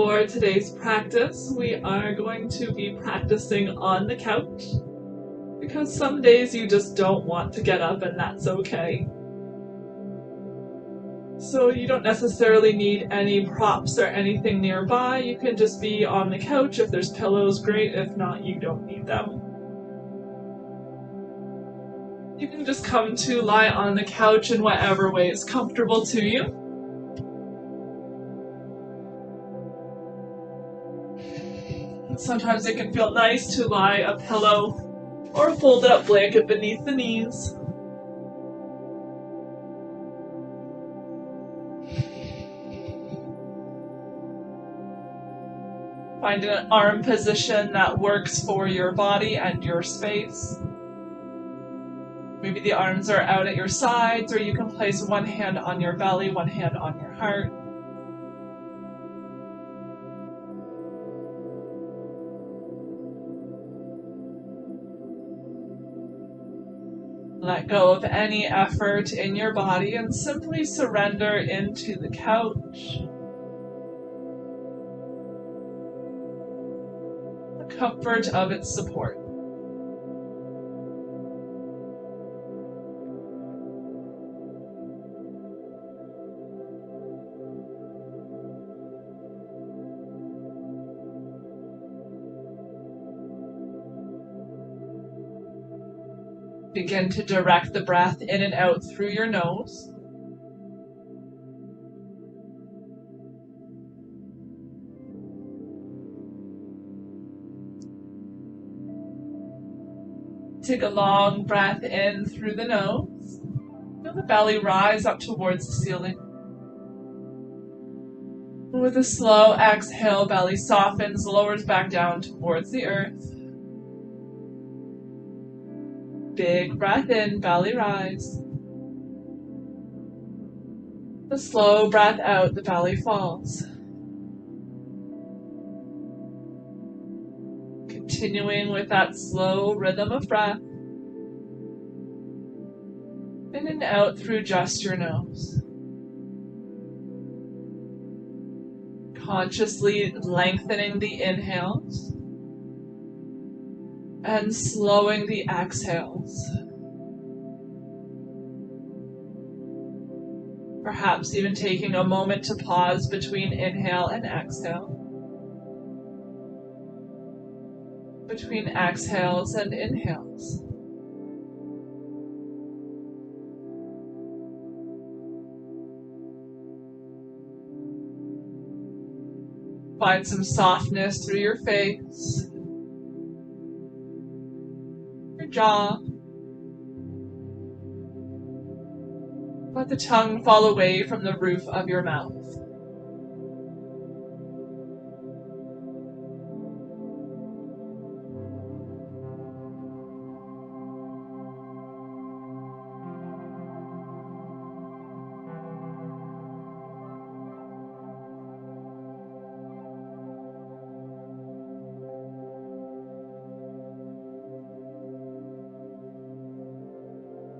For today's practice, we are going to be practicing on the couch because some days you just don't want to get up, and that's okay. So you don't necessarily need any props or anything nearby. You can just be on the couch. If there's pillows, great. If not, you don't need them. You can just come to lie on the couch in whatever way is comfortable to you. Sometimes it can feel nice to lie a pillow or a folded up blanket beneath the knees. Find an arm position that works for your body and your space. Maybe the arms are out at your sides, or you can place one hand on your belly, one hand on your heart. Let go of any effort in your body and simply surrender into the couch. The comfort of its support. Begin to direct the breath in and out through your nose. Take a long breath in through the nose. Feel the belly rise up towards the ceiling. With a slow exhale, belly softens, lowers back down towards the earth. Big breath in, belly rise. A slow breath out, the belly falls. Continuing with that slow rhythm of breath. In and out through just your nose. Consciously lengthening the inhales and slowing the exhales. Perhaps even taking a moment to pause between inhale and exhale. Between exhales and inhales. Find some softness through your face, your jaw. Let the tongue fall away from the roof of your mouth.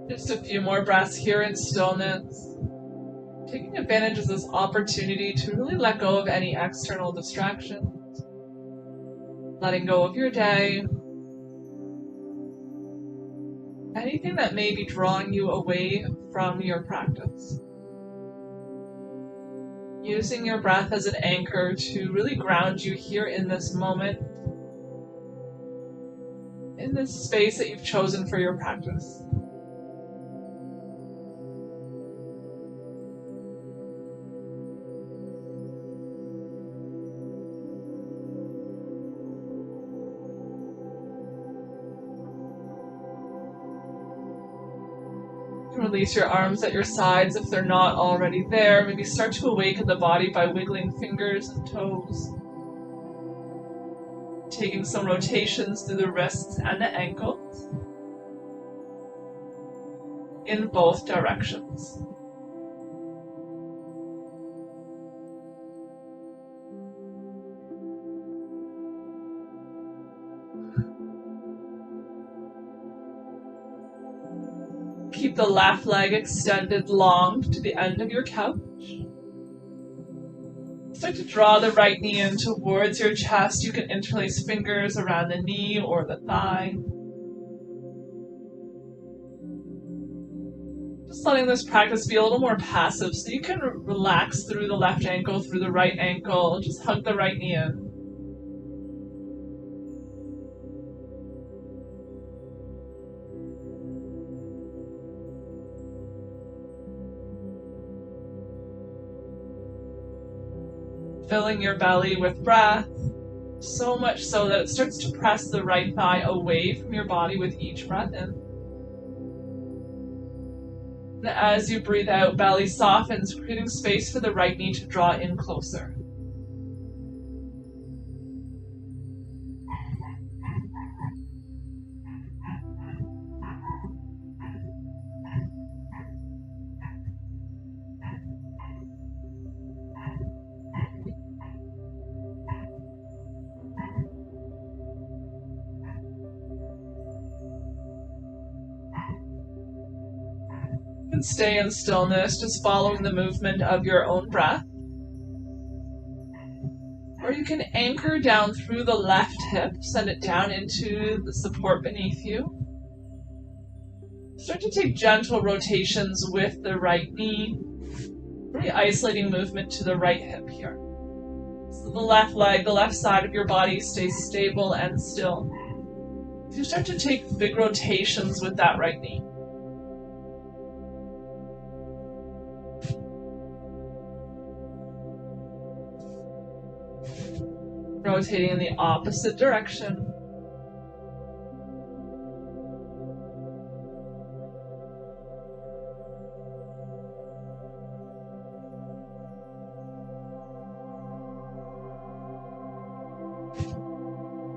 Just a few more breaths here in stillness, taking advantage of this opportunity to really let go of any external distractions, letting go of your day, anything that may be drawing you away from your practice. Using your breath as an anchor to really ground you here in this moment, in this space that you've chosen for your practice. Release your arms at your sides if they're not already there. Maybe start to awaken the body by wiggling fingers and toes. Taking some rotations through the wrists and the ankles in both directions. Keep the left leg extended long to the end of your couch. Start to draw the right knee in towards your chest. You can interlace fingers around the knee or the thigh. Just letting this practice be a little more passive so you can relax through the left ankle, through the right ankle. Just hug the right knee in. Filling your belly with breath, so much so that it starts to press the right thigh away from your body with each breath in. And as you breathe out, belly softens, creating space for the right knee to draw in closer. You can stay in stillness, just following the movement of your own breath. Or you can anchor down through the left hip, send it down into the support beneath you. Start to take gentle rotations with the right knee. Very isolating movement to the right hip here. So the left leg, the left side of your body stays stable and still. So you start to take big rotations with that right knee. Rotating in the opposite direction.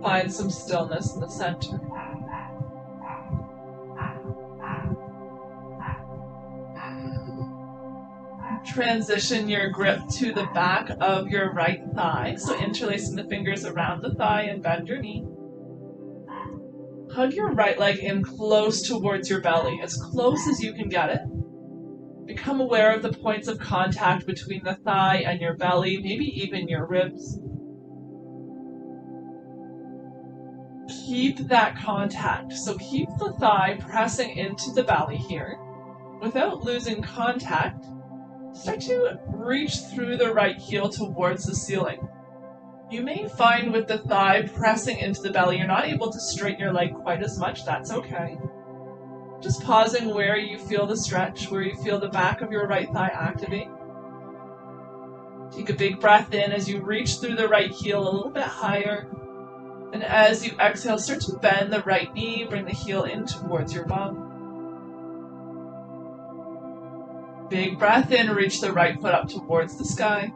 Find some stillness in the center. Transition your grip to the back of your right thigh, so interlacing the fingers around the thigh and bend your knee. Hug your right leg in close towards your belly, as close as you can get it. Become aware of the points of contact between the thigh and your belly, maybe even your ribs. Keep that contact, so keep the thigh pressing into the belly here. Without losing contact, start to reach through the right heel towards the ceiling. You may find with the thigh pressing into the belly, you're not able to straighten your leg quite as much. That's okay. Just pausing where you feel the stretch, where you feel the back of your right thigh activate. Take a big breath in as you reach through the right heel a little bit higher. And as you exhale, start to bend the right knee, bring the heel in towards your bum. Big breath in, reach the right foot up towards the sky.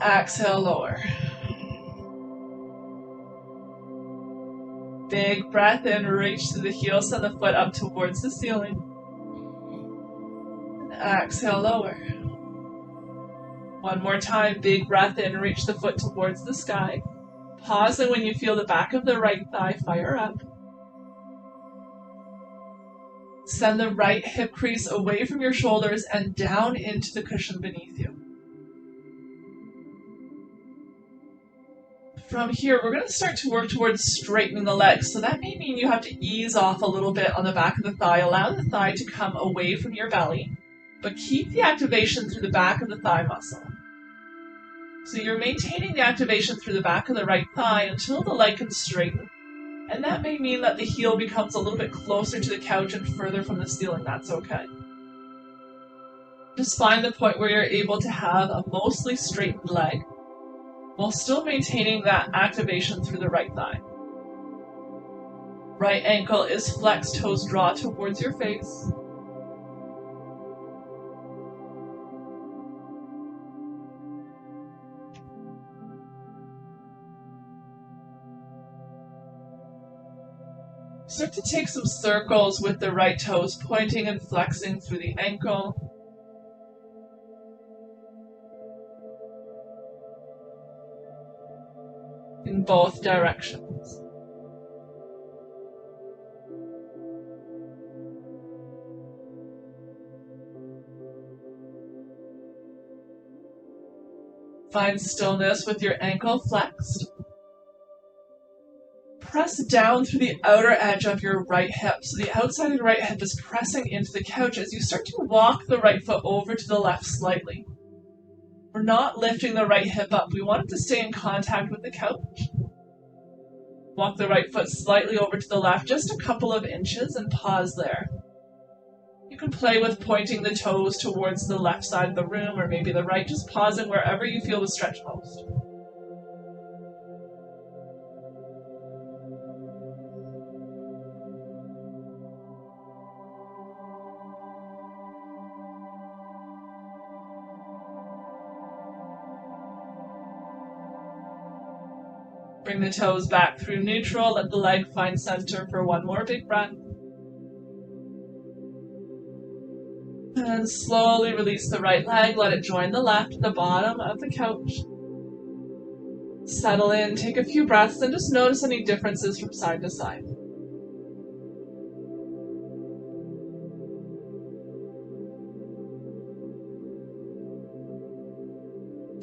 Exhale, lower. Big breath in, reach to the heel, send the foot up towards the ceiling. And exhale, lower. One more time, big breath in, reach the foot towards the sky. Pausing when you feel the back of the right thigh fire up. Send the right hip crease away from your shoulders and down into the cushion beneath you. From here, we're going to start to work towards straightening the legs. So that may mean you have to ease off a little bit on the back of the thigh. Allow the thigh to come away from your belly, but keep the activation through the back of the thigh muscle. So you're maintaining the activation through the back of the right thigh until the leg can straighten. And that may mean that the heel becomes a little bit closer to the couch and further from the ceiling. That's okay. Just find the point where you're able to have a mostly straightened leg while still maintaining that activation through the right thigh. Right ankle is flexed, toes draw towards your face. Start to take some circles with the right toes pointing and flexing through the ankle. In both directions. Find stillness with your ankle flexed. Press down through the outer edge of your right hip. So the outside of your right hip is pressing into the couch as you start to walk the right foot over to the left slightly. We're not lifting the right hip up. We want it to stay in contact with the couch. Walk the right foot slightly over to the left, just a couple of inches, and pause there. You can play with pointing the toes towards the left side of the room or maybe the right, just pausing wherever you feel the stretch most. Bring the toes back through neutral, let the leg find center for one more big breath. And slowly release the right leg, let it join the left at the bottom of the couch. Settle in, take a few breaths, and just notice any differences from side to side.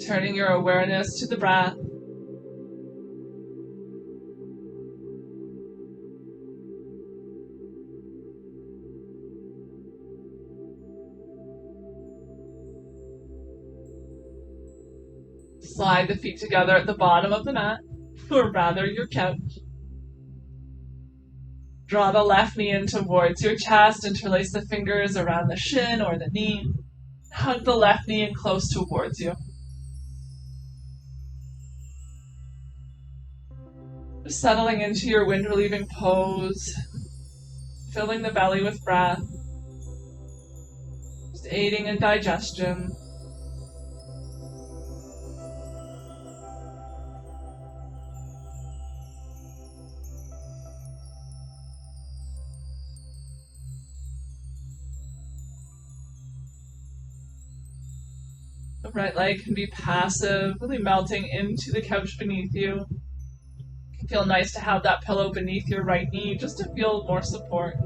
Turning your awareness to the breath. Slide the feet together at the bottom of the mat, or rather your couch. Draw the left knee in towards your chest, interlace the fingers around the shin or the knee. Hug the left knee in close towards you. Just settling into your wind relieving pose, filling the belly with breath, just aiding in digestion. The right leg can be passive, really melting into the couch beneath you. It can feel nice to have that pillow beneath your right knee just to feel more support.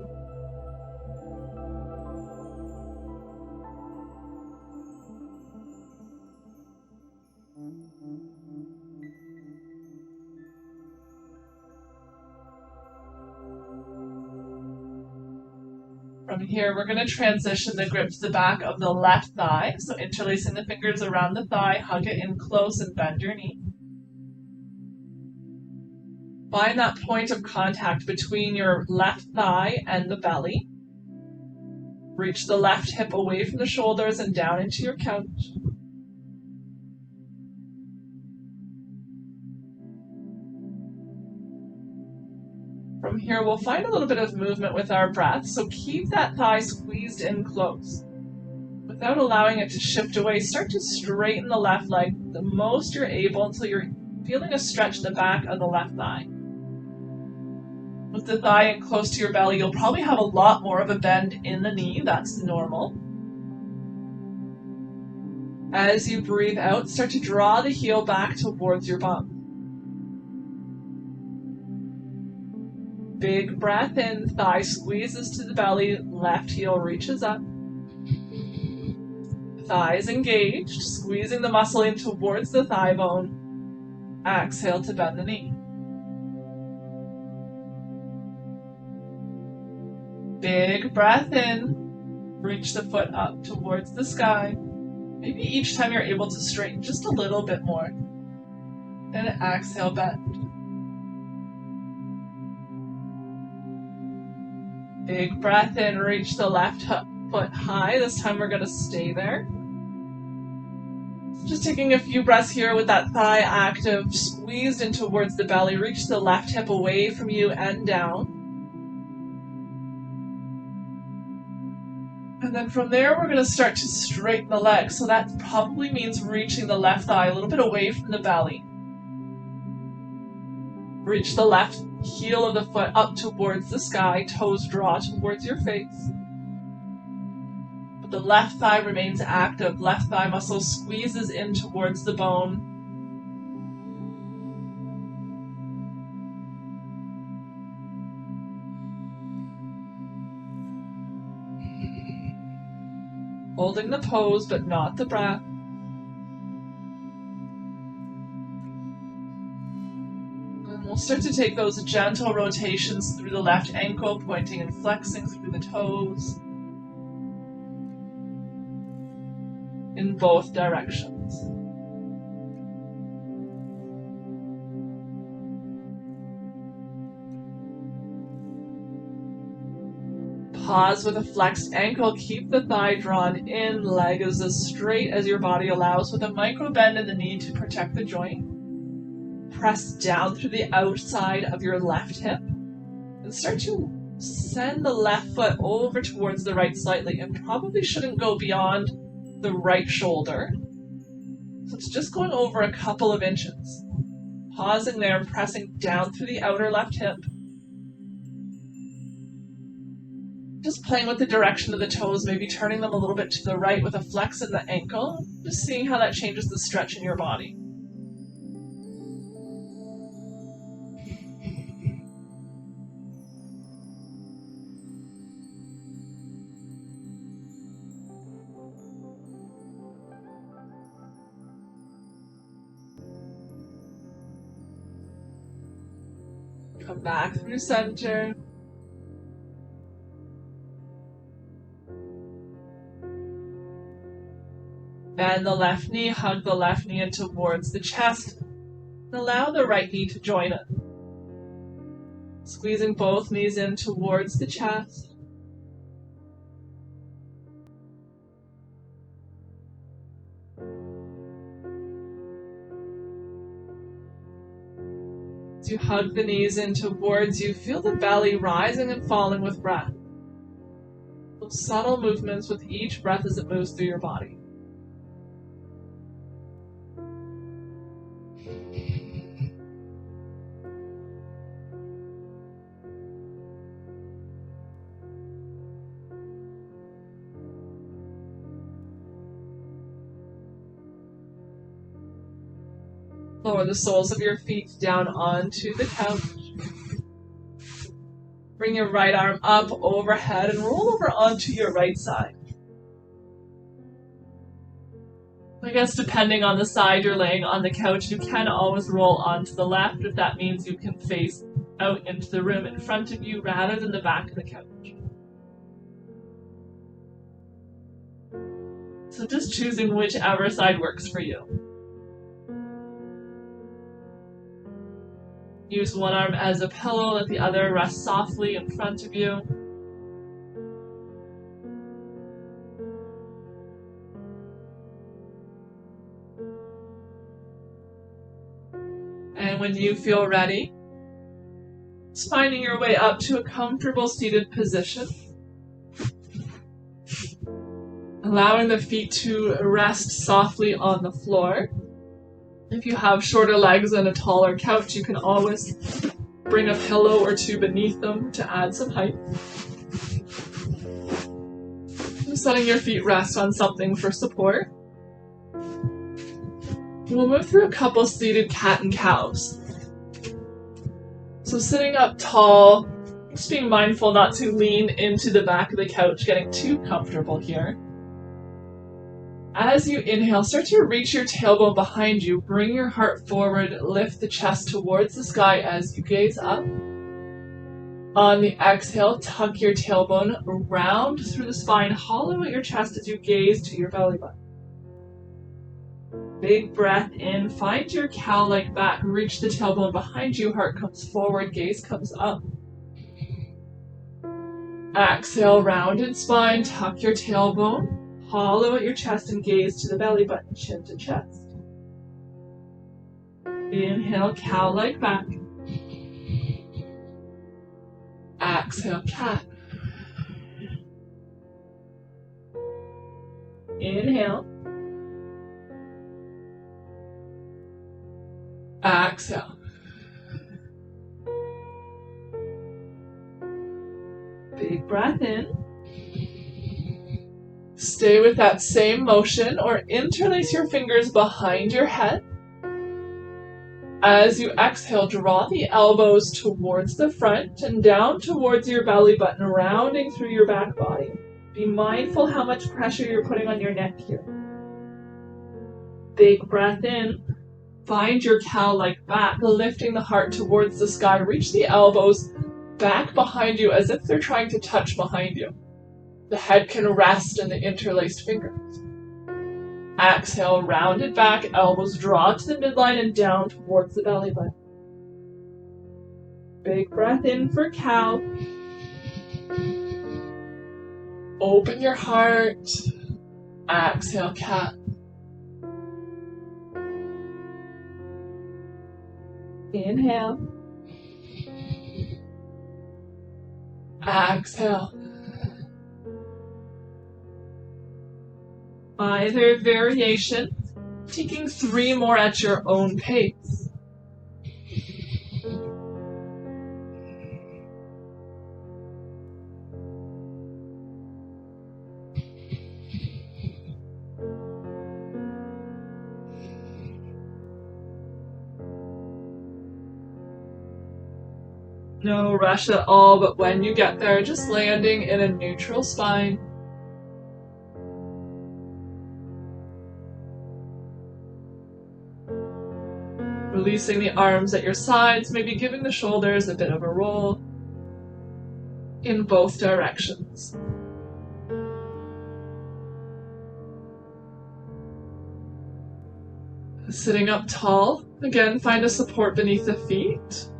From here, we're going to transition the grip to the back of the left thigh. So interlacing the fingers around the thigh, hug it in close and bend your knee. Find that point of contact between your left thigh and the belly. Reach the left hip away from the shoulders and down into your couch. From here, we'll find a little bit of movement with our breath, so keep that thigh squeezed in close. Without allowing it to shift away, start to straighten the left leg the most you're able until you're feeling a stretch in the back of the left thigh. With the thigh in close to your belly, you'll probably have a lot more of a bend in the knee. That's normal. As you breathe out, start to draw the heel back towards your bum. Big breath in, thigh squeezes to the belly, left heel reaches up. Thighs engaged, squeezing the muscle in towards the thigh bone. Exhale to bend the knee. Big breath in, reach the foot up towards the sky. Maybe each time you're able to straighten just a little bit more. And exhale, bend. Big breath in, reach the left foot high. This time we're going to stay there. Just taking a few breaths here with that thigh active, squeezed in towards the belly. Reach the left hip away from you and down. And then from there, we're going to start to straighten the legs. So that probably means reaching the left thigh a little bit away from the belly. Reach the left heel of the foot up towards the sky, toes draw towards your face. But the left thigh remains active. Left thigh muscle squeezes in towards the bone. Holding the pose, but not the breath. We'll start to take those gentle rotations through the left ankle, pointing and flexing through the toes in both directions. Pause with a flexed ankle, keep the thigh drawn in, leg is as straight as your body allows with a micro bend in the knee to protect the joint. Press down through the outside of your left hip and start to send the left foot over towards the right slightly, and probably shouldn't go beyond the right shoulder. So it's just going over a couple of inches. Pausing there, pressing down through the outer left hip. Just playing with the direction of the toes, maybe turning them a little bit to the right with a flex in the ankle. Just seeing how that changes the stretch in your body. Come back through center. Bend the left knee, hug the left knee in towards the chest, and allow the right knee to join it. Squeezing both knees in towards the chest. As you hug the knees in towards you, feel the belly rising and falling with breath. Those subtle movements with each breath as it moves through your body. Lower the soles of your feet down onto the couch. Bring your right arm up overhead and roll over onto your right side. I guess depending on the side you're laying on the couch, you can always roll onto the left if that means you can face out into the room in front of you rather than the back of the couch. So just choosing whichever side works for you. Use one arm as a pillow, let the other rest softly in front of you. And when you feel ready, just finding your way up to a comfortable seated position. Allowing the feet to rest softly on the floor. If you have shorter legs and a taller couch, you can always bring a pillow or two beneath them to add some height. Just letting your feet rest on something for support. We'll move through a couple seated cat and cows. So sitting up tall, just being mindful not to lean into the back of the couch, getting too comfortable here. As you inhale, start to reach your tailbone behind you. Bring your heart forward, lift the chest towards the sky as you gaze up. On the exhale, tuck your tailbone round through the spine, hollow out your chest as you gaze to your belly button. Big breath in, find your cow-like back, reach the tailbone behind you, heart comes forward, gaze comes up. Exhale, rounded spine, tuck your tailbone. Hollow out your chest and gaze to the belly button, chin to chest. Inhale, cow-like back. Exhale, cat. Inhale. Exhale. Big breath in. Stay with that same motion or interlace your fingers behind your head. As you exhale, draw the elbows towards the front and down towards your belly button, rounding through your back body. Be mindful how much pressure you're putting on your neck here. Big breath in. Find your cow-like back, lifting the heart towards the sky. Reach the elbows back behind you as if they're trying to touch behind you. The head can rest in the interlaced fingers. Exhale, rounded back, elbows draw to the midline and down towards the belly button. Big breath in for cow. Open your heart. Exhale, cat. Inhale. Exhale. Either variation, taking 3 more at your own pace. No rush at all, but when you get there, just landing in a neutral spine. Releasing the arms at your sides, maybe giving the shoulders a bit of a roll in both directions. Sitting up tall, again, find a support beneath the feet.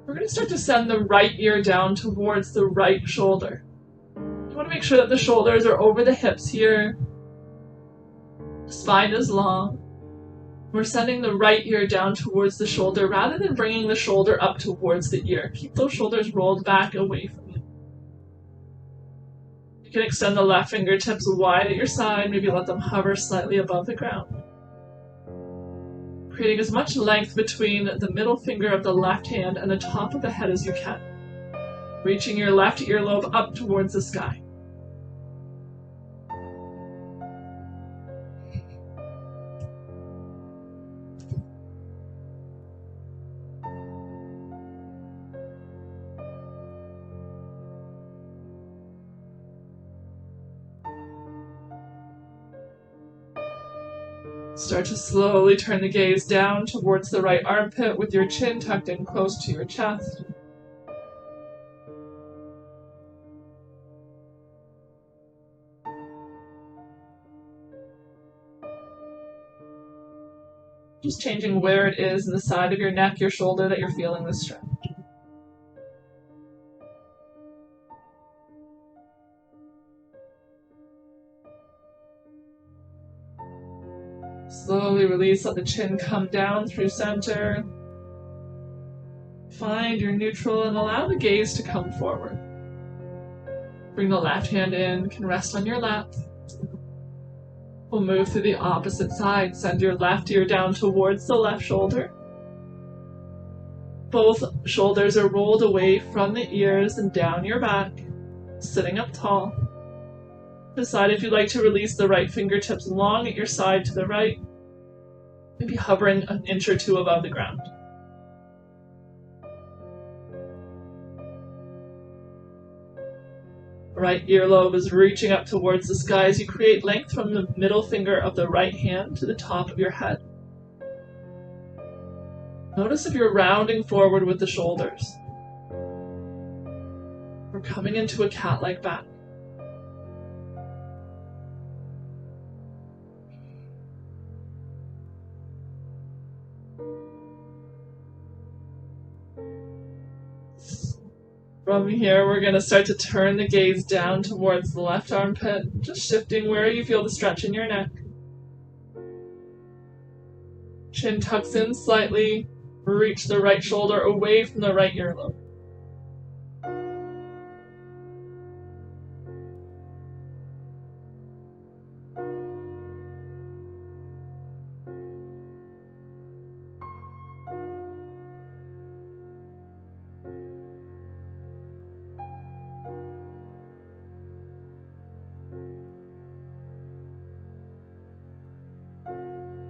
We're going to start to send the right ear down towards the right shoulder. You want to make sure that the shoulders are over the hips here. The spine is long. We're sending the right ear down towards the shoulder rather than bringing the shoulder up towards the ear. Keep those shoulders rolled back away from you. You can extend the left fingertips wide at your side, maybe let them hover slightly above the ground. Creating as much length between the middle finger of the left hand and the top of the head as you can. Reaching your left earlobe up towards the sky. Start to slowly turn the gaze down towards the right armpit with your chin tucked in close to your chest. Just changing where it is in the side of your neck, your shoulder that you're feeling the stretch. Slowly release, let the chin come down through center. Find your neutral and allow the gaze to come forward. Bring the left hand in, can rest on your lap. We'll move to the opposite side. Send your left ear down towards the left shoulder. Both shoulders are rolled away from the ears and down your back, sitting up tall. Decide if you'd like to release the right fingertips long at your side to the right, maybe hovering an inch or two above the ground. Right earlobe is reaching up towards the sky as you create length from the middle finger of the right hand to the top of your head. Notice if you're rounding forward with the shoulders. We're coming into a cat-like back. From here, we're going to start to turn the gaze down towards the left armpit, just shifting where you feel the stretch in your neck. Chin tucks in slightly, reach the right shoulder away from the right earlobe.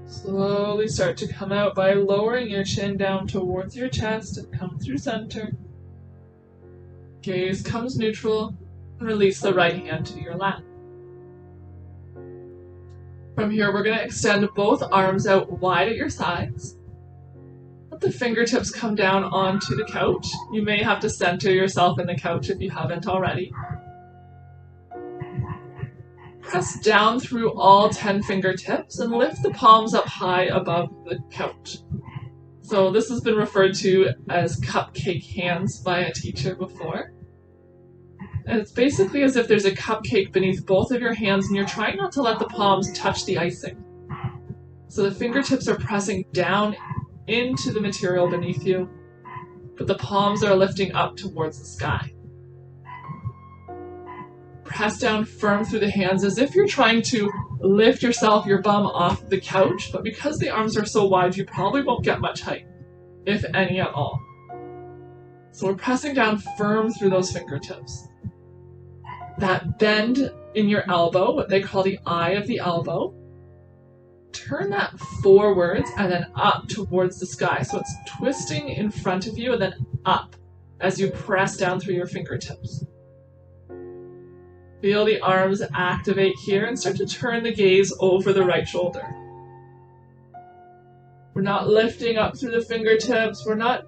Slowly start to come out by lowering your chin down towards your chest and come through center. Gaze comes neutral and release the right hand to your lap. From here, we're going to extend both arms out wide at your sides. Let the fingertips come down onto the couch. You may have to center yourself in the couch if you haven't already. Press down through all 10 fingertips and lift the palms up high above the couch. So this has been referred to as cupcake hands by a teacher before. And it's basically as if there's a cupcake beneath both of your hands and you're trying not to let the palms touch the icing. So the fingertips are pressing down into the material beneath you, but the palms are lifting up towards the sky. Press down firm through the hands as if you're trying to lift your bum off the couch, but because the arms are so wide, you probably won't get much height, if any at all. So we're pressing down firm through those fingertips. That bend in your elbow, what they call the eye of the elbow, turn that forwards and then up towards the sky. So it's twisting in front of you and then up as you press down through your fingertips. Feel the arms activate here and start to turn the gaze over the right shoulder. We're not lifting up through the fingertips. We're not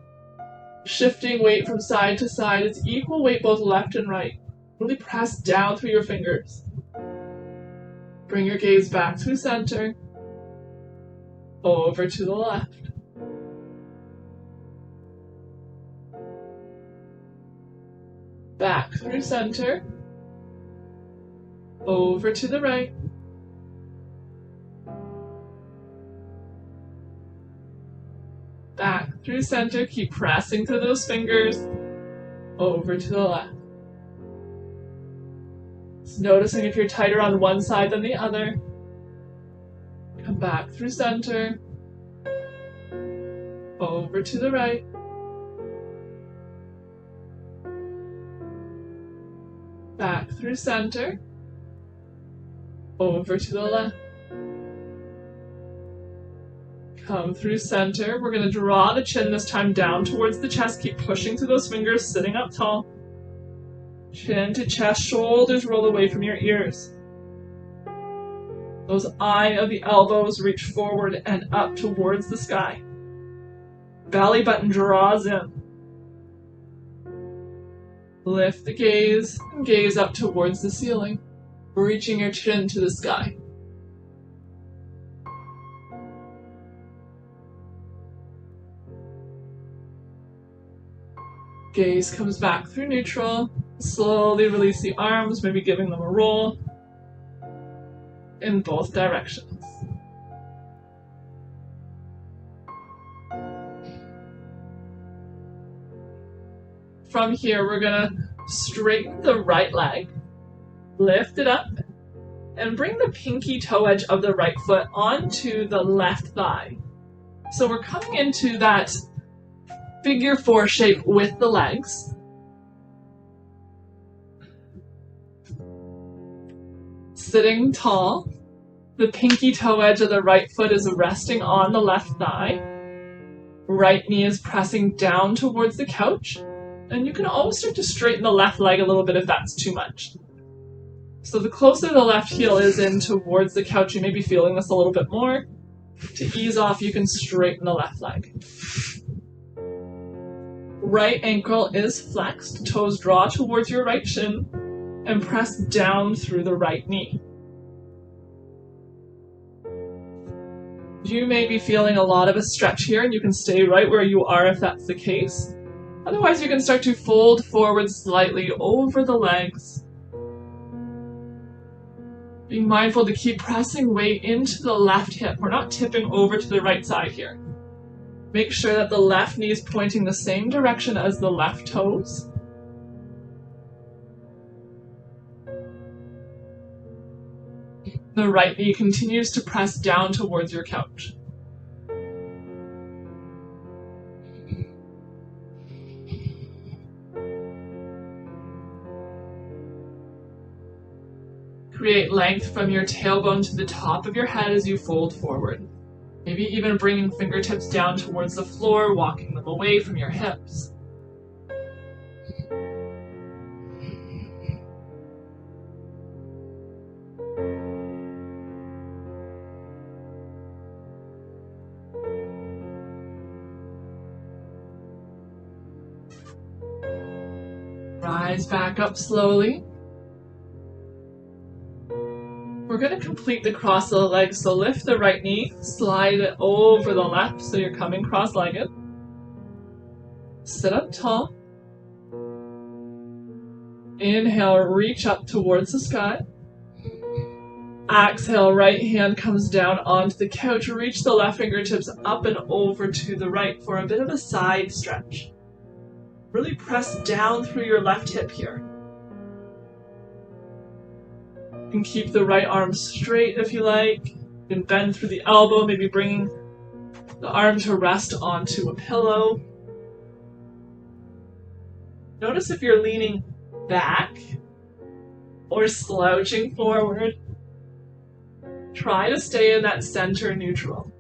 shifting weight from side to side. It's equal weight both left and right. Really press down through your fingers. Bring your gaze back through center. Over to the left. Back through center. Over to the right. Back through center. Keep pressing through those fingers. Over to the left. Just noticing if you're tighter on one side than the other. Come back through center. Over to the right. Back through center. Over to the left. Come through center. We're going to draw the chin this time down towards the chest. Keep pushing through those fingers, sitting up tall. Chin to chest, shoulders roll away from your ears. Those eye of the elbows reach forward and up towards the sky. Belly button draws in. Lift the gaze and gaze up towards the ceiling, reaching your chin to the sky. Gaze comes back through neutral. Slowly release the arms, maybe giving them a roll in both directions. From here, we're going to straighten the right leg, lift it up, and bring the pinky toe edge of the right foot onto the left thigh. So we're coming into that figure four shape with the legs. Sitting tall, the pinky toe edge of the right foot is resting on the left thigh. Right knee is pressing down towards the couch. And you can always start to straighten the left leg a little bit if that's too much. So the closer the left heel is in towards the couch, you may be feeling this a little bit more. To ease off, you can straighten the left leg. Right ankle is flexed, toes draw towards your right shin, and press down through the right knee. You may be feeling a lot of a stretch here, and you can stay right where you are if that's the case. Otherwise, you can start to fold forward slightly over the legs. Being mindful to keep pressing weight into the left hip. We're not tipping over to the right side here. Make sure that the left knee is pointing the same direction as the left toes. The right knee continues to press down towards your couch. Create length from your tailbone to the top of your head as you fold forward. Maybe even bringing fingertips down towards the floor, walking them away from your hips. Rise back up slowly. We're going to complete the cross of the legs, so lift the right knee, slide it over the left so you're coming cross-legged. Sit up tall. Inhale, reach up towards the sky. Exhale, right hand comes down onto the couch. Reach the left fingertips up and over to the right for a bit of a side stretch. Really press down through your left hip here. You can keep the right arm straight if you like. You can bend through the elbow, maybe bringing the arm to rest onto a pillow. Notice if you're leaning back or slouching forward. Try to stay in that center neutral.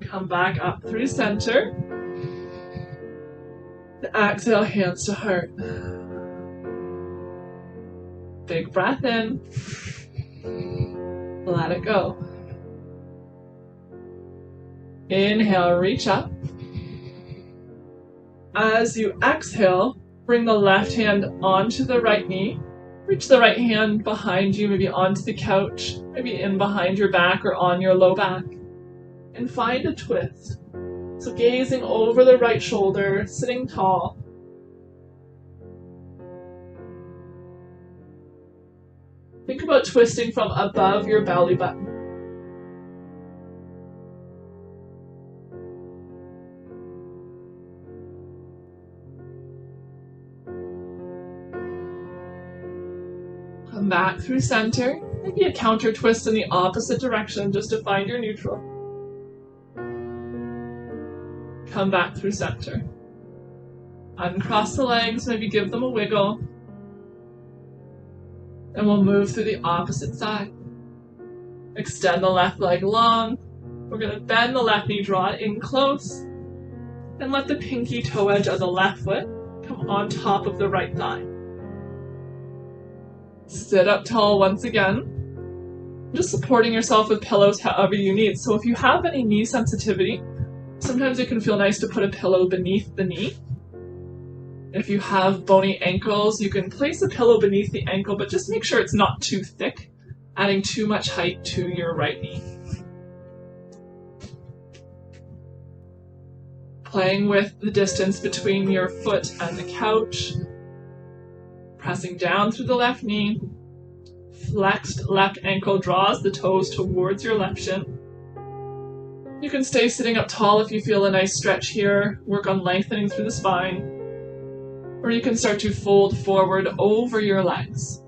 Come back up through center. Exhale, hands to heart. Big breath in. Let it go. Inhale, reach up. As you exhale, bring the left hand onto the right knee. Reach the right hand behind you, maybe onto the couch, maybe in behind your back or on your low back. And find a twist. So gazing over the right shoulder, sitting tall. Think about twisting from above your belly button. Come back through center. Maybe a counter twist in the opposite direction just to find your neutral. Come back through center. Uncross the legs, maybe give them a wiggle. And we'll move through the opposite side. Extend the left leg long. We're going to bend the left knee, draw it in close. And let the pinky toe edge of the left foot come on top of the right thigh. Sit up tall once again. Just supporting yourself with pillows however you need. So if you have any knee sensitivity, sometimes it can feel nice to put a pillow beneath the knee. If you have bony ankles, you can place a pillow beneath the ankle, but just make sure it's not too thick, adding too much height to your right knee. Playing with the distance between your foot and the couch. Pressing down through the left knee. Flexed left ankle draws the toes towards your left shin. You can stay sitting up tall if you feel a nice stretch here. Work on lengthening through the spine. Or you can start to fold forward over your legs.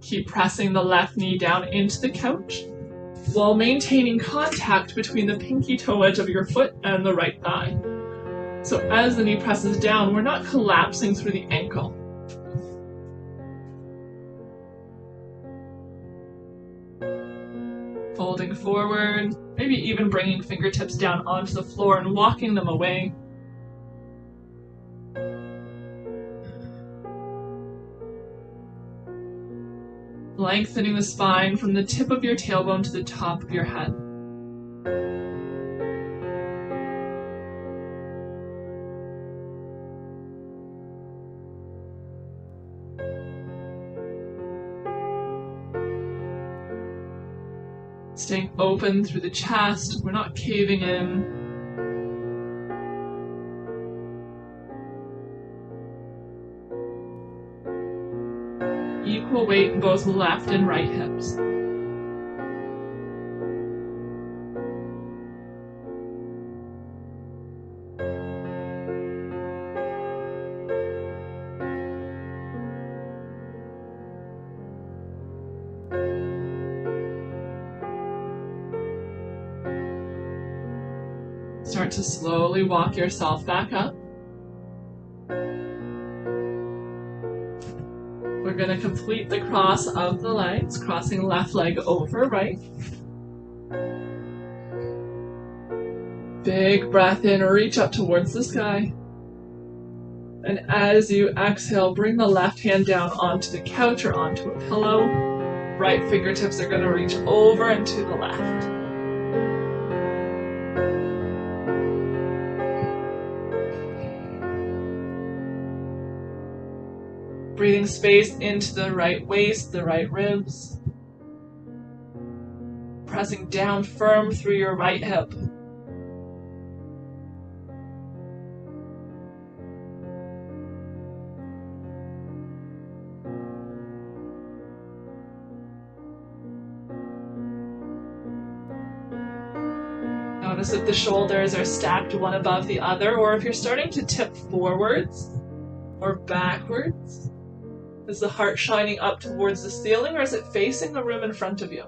Keep pressing the left knee down into the couch while maintaining contact between the pinky toe edge of your foot and the right thigh. So as the knee presses down, we're not collapsing through the ankle. Folding forward, maybe even bringing fingertips down onto the floor and walking them away. Lengthening the spine from the tip of your tailbone to the top of your head. Staying open through the chest, we're not caving in. Equal weight in both left and right hips. Start to slowly walk yourself back up. We're going to complete the cross of the legs, crossing left leg over right. Big breath in, reach up towards the sky. And as you exhale, bring the left hand down onto the couch or onto a pillow. Right fingertips are going to reach over and to the left. Breathing space into the right waist, the right ribs. Pressing down firm through your right hip. Notice if the shoulders are stacked one above the other, or if you're starting to tip forwards or backwards. Is the heart shining up towards the ceiling, or is it facing the room in front of you?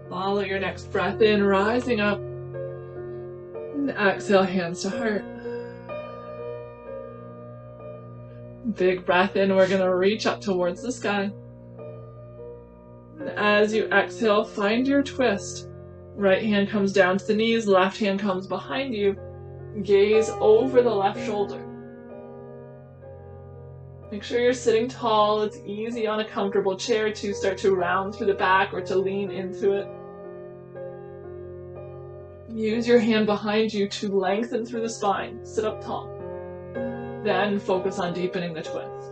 Follow your next breath in, rising up. And exhale, hands to heart. Big breath in, we're going to reach up towards the sky. And as you exhale, find your twist. Right hand comes down to the knees, left hand comes behind you. Gaze over the left shoulder. Make sure you're sitting tall. It's easy on a comfortable chair to start to round through the back or to lean into it. Use your hand behind you to lengthen through the spine. Sit up tall. Then focus on deepening the twist.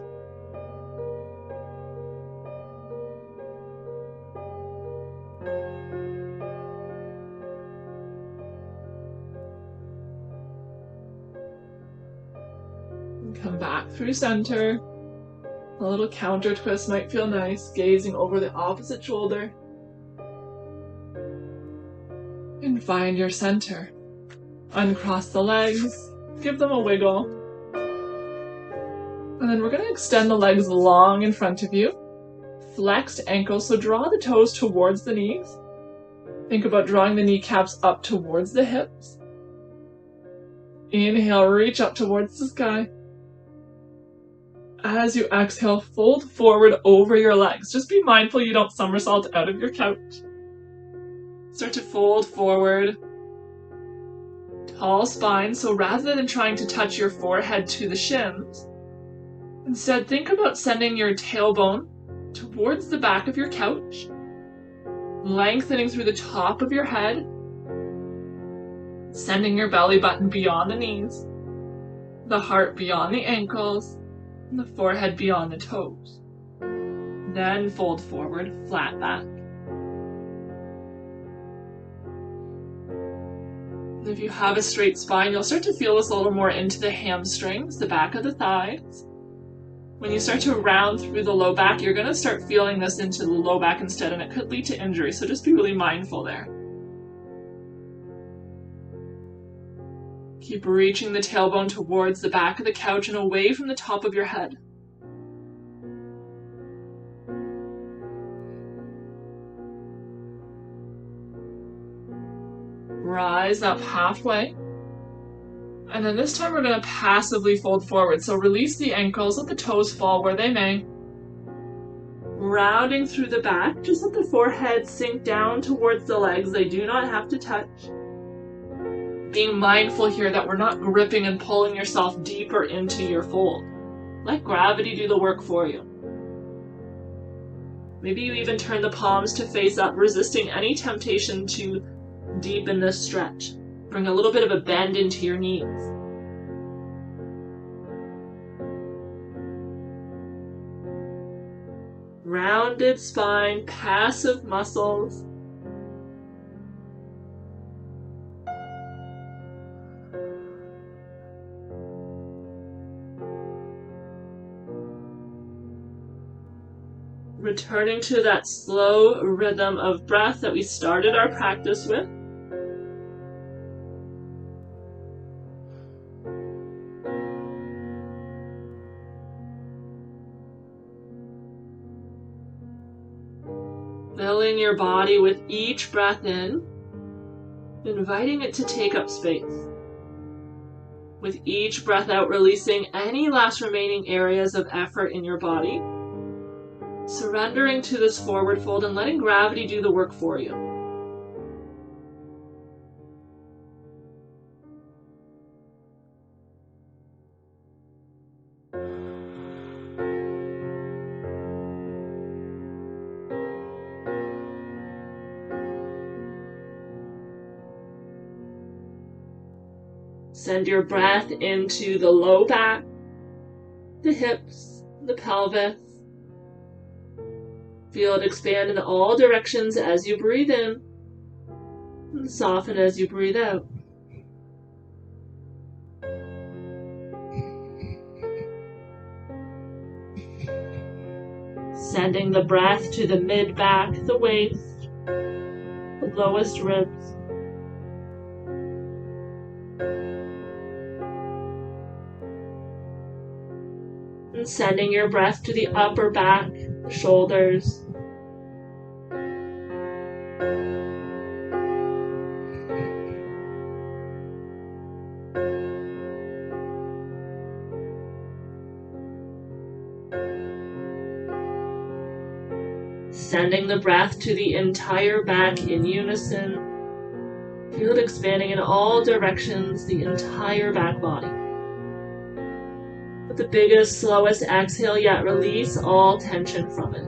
Come back through center. A little counter twist might feel nice, gazing over the opposite shoulder. And find your center. Uncross the legs, give them a wiggle. And then we're going to extend the legs long in front of you. Flexed ankles, so draw the toes towards the knees. Think about drawing the kneecaps up towards the hips. Inhale, reach up towards the sky. As you exhale, fold forward over your legs. Just be mindful you don't somersault out of your couch. Start to fold forward. Tall spine, so rather than trying to touch your forehead to the shins, instead think about sending your tailbone towards the back of your couch, lengthening through the top of your head, sending your belly button beyond the knees, the heart beyond the ankles, and the forehead beyond the toes. Then fold forward, flat back. And if you have a straight spine, you'll start to feel this a little more into the hamstrings, the back of the thighs. When you start to round through the low back, you're going to start feeling this into the low back instead, and it could lead to injury, so just be really mindful there. Keep reaching the tailbone towards the back of the couch and away from the top of your head. Rise up halfway. And then this time we're going to passively fold forward. So release the ankles, let the toes fall where they may. Rounding through the back, just let the forehead sink down towards the legs. They do not have to touch. Being mindful here that we're not gripping and pulling yourself deeper into your fold. Let gravity do the work for you. Maybe you even turn the palms to face up, resisting any temptation to deepen this stretch. Bring a little bit of a bend into your knees. Rounded spine, passive muscles. Returning to that slow rhythm of breath that we started our practice with. Filling your body with each breath in, inviting it to take up space. With each breath out, releasing any last remaining areas of effort in your body. Surrendering to this forward fold and letting gravity do the work for you. Send your breath into the low back, the hips, the pelvis. Feel it expand in all directions as you breathe in, and soften as you breathe out. Sending the breath to the mid-back, the waist, the lowest ribs. And sending your breath to the upper back, the shoulders. Sending the breath to the entire back in unison. Feel it expanding in all directions, the entire back body. With the biggest, slowest exhale yet, release all tension from it.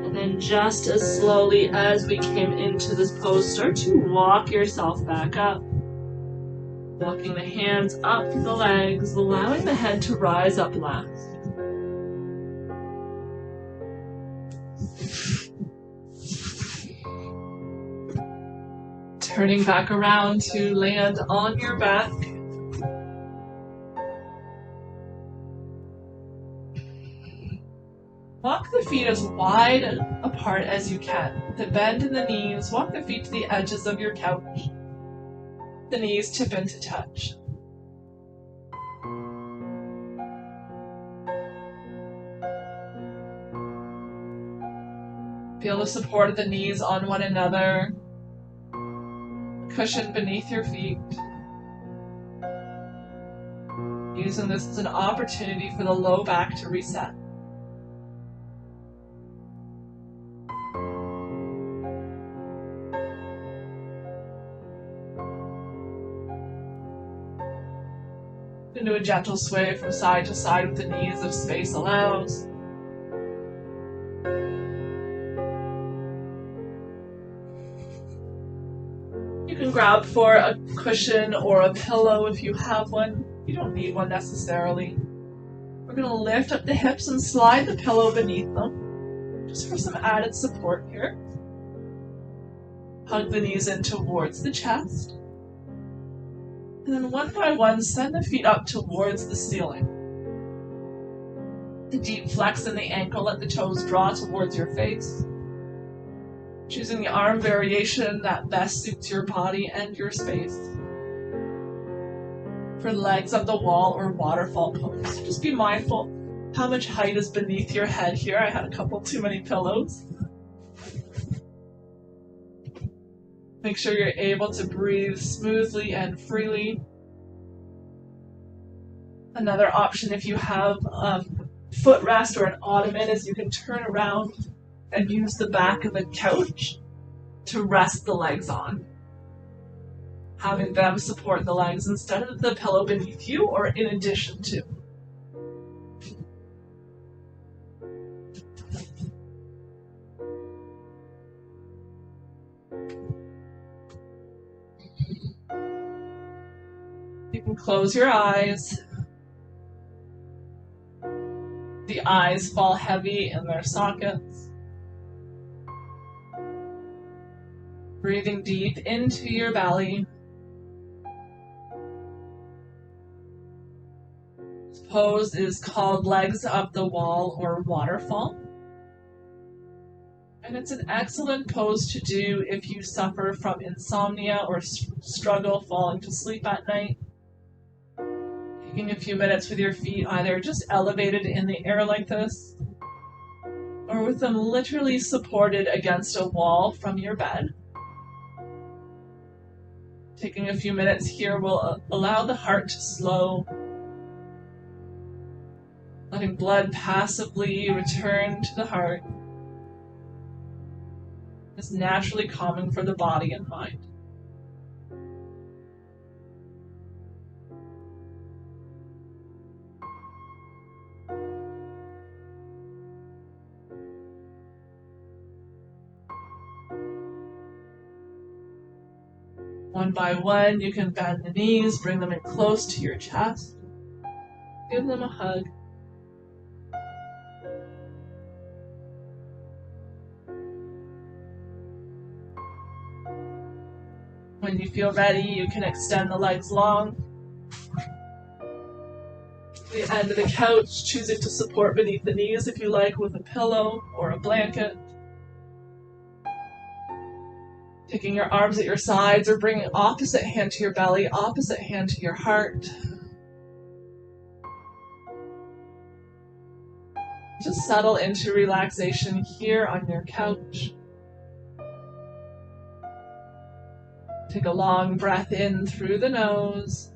And then just as slowly as we came into this pose, start to walk yourself back up. Walking the hands up the legs, allowing the head to rise up last. Turning back around to land on your back. Walk the feet as wide apart as you can. With a bend in the knees, walk the feet to the edges of your couch. The knees tip into touch. Feel the support of the knees on one another. Cushion beneath your feet. Using this as an opportunity for the low back to reset. Into a gentle sway from side to side with the knees if space allows. You can grab for a cushion or a pillow if you have one. You don't need one necessarily. We're going to lift up the hips and slide the pillow beneath them, just for some added support here. Hug the knees in towards the chest. And then one by one, send the feet up towards the ceiling. The deep flex in the ankle, let the toes draw towards your face. Choosing the arm variation that best suits your body and your space. For legs up the wall or waterfall pose, just be mindful how much height is beneath your head here. I had a couple too many pillows. Make sure you're able to breathe smoothly and freely. Another option if you have a footrest or an ottoman is you can turn around and use the back of the couch to rest the legs on. Having them support the legs instead of the pillow beneath you or in addition to. You can close your eyes. The eyes fall heavy in their sockets. Breathing deep into your belly. This pose is called legs up the wall or waterfall. And it's an excellent pose to do if you suffer from insomnia or struggle falling to sleep at night. Taking a few minutes with your feet either just elevated in the air like this, or with them literally supported against a wall from your bed. Taking a few minutes here will allow the heart to slow, letting blood passively return to the heart. It's naturally calming for the body and mind. One by one, you can bend the knees, bring them in close to your chest. Give them a hug. When you feel ready, you can extend the legs long. The end of the couch, choosing to support beneath the knees if you like with a pillow or a blanket. Taking your arms at your sides or bringing opposite hand to your belly, opposite hand to your heart. Just settle into relaxation here on your couch. Take a long breath in through the nose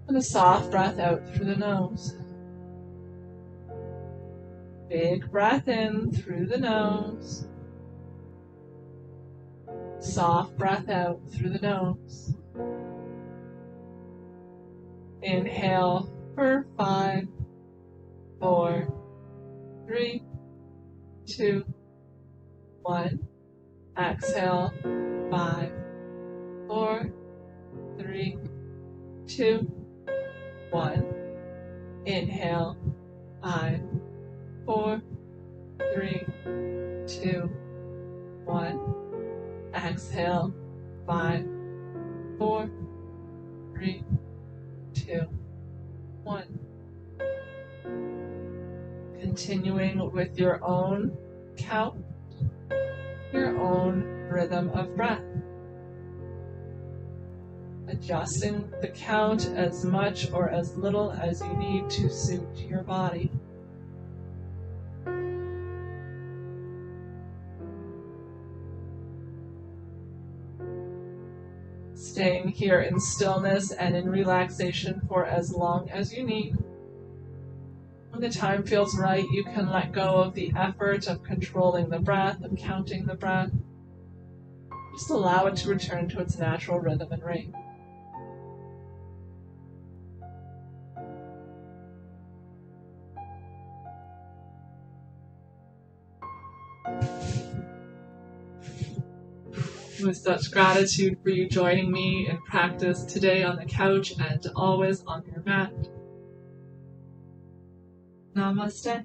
and a soft breath out through the nose. Big breath in through the nose. Soft breath out through the nose. Inhale for 5, 4, 3, 2, 1. Exhale, 5, 4, 3, 2, 1. Inhale, 5, 4, 3, 2, 1. Exhale, 5, 4, 3, 2, 1. Continuing with your own count, your own rhythm of breath. Adjusting the count as much or as little as you need to suit your body. Staying here in stillness and in relaxation for as long as you need. When the time feels right, you can let go of the effort of controlling the breath, of counting the breath. Just allow it to return to its natural rhythm and rate. With such gratitude for you joining me in practice today on the couch and always on your mat. Namaste.